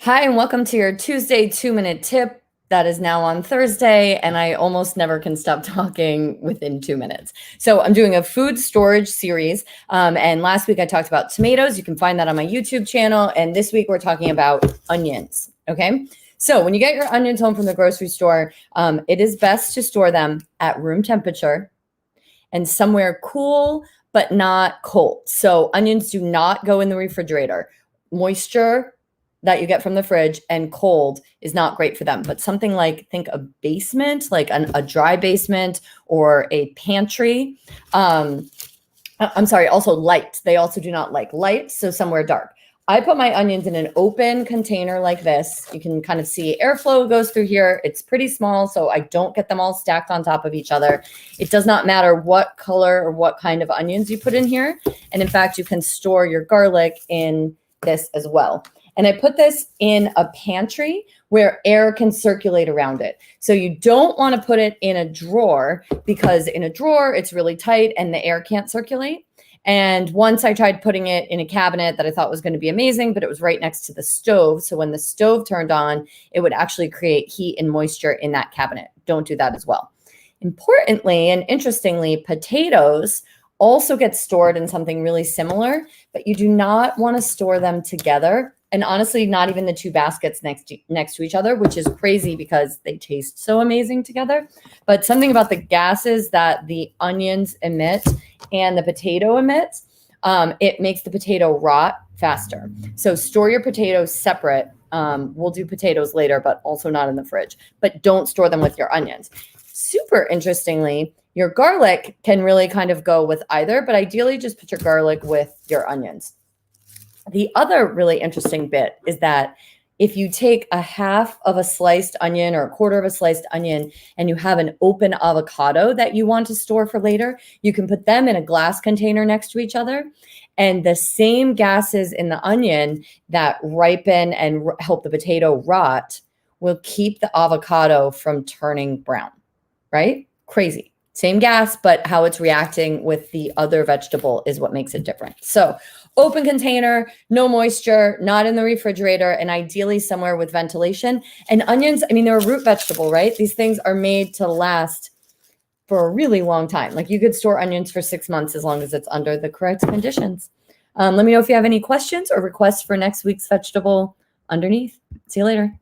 Hi, and welcome to your Tuesday 2-minute tip that is now on Thursday, and I almost never can stop talking within 2 minutes. So I'm doing a food storage series, and last week I talked about tomatoes. You can find that on my YouTube channel, and this week we're talking about onions, okay? So when you get your onions home from the grocery store, it is best to store them at room temperature and somewhere cool but not cold. So onions do not go in the refrigerator. Moisture that you get from the fridge and cold is not great for them. But something like, think a basement, like a dry basement or a pantry. I'm sorry, also light. They also do not like light, so somewhere dark. I put my onions in an open container like this. You can kind of see airflow goes through here. It's pretty small, so I don't get them all stacked on top of each other. It does not matter what color or what kind of onions you put in here. And in fact, you can store your garlic in this as well. And I put this in a pantry where air can circulate around it. So you don't want to put it in a drawer because in a drawer, it's really tight and the air can't circulate. And once I tried putting it in a cabinet that I thought was going to be amazing, but it was right next to the stove. So when the stove turned on, it would actually create heat and moisture in that cabinet. Don't do that as well. Importantly and interestingly, potatoes also get stored in something really similar, but you do not want to store them together. And honestly, not even the two baskets next to each other, which is crazy because they taste so amazing together. But something about the gases that the onions emit and the potato emits, it makes the potato rot faster. So store your potatoes separate. We'll do potatoes later, but also not in the fridge. But don't store them with your onions. Super interestingly, your garlic can really kind of go with either, but ideally just put your garlic with your onions. The other really interesting bit is that if you take a half of a sliced onion or a quarter of a sliced onion and you have an open avocado that you want to store for later, you can put them in a glass container next to each other. And the same gases in the onion that ripen and help the potato rot will keep the avocado from turning brown, right? Crazy. Same gas, but how it's reacting with the other vegetable is what makes it different. So open container, no moisture, not in the refrigerator, and ideally somewhere with ventilation. And onions, I mean, they're a root vegetable, right? These things are made to last for a really long time. Like you could store onions for 6 months as long as it's under the correct conditions. Let me know if you have any questions or requests for next week's vegetable underneath. See you later.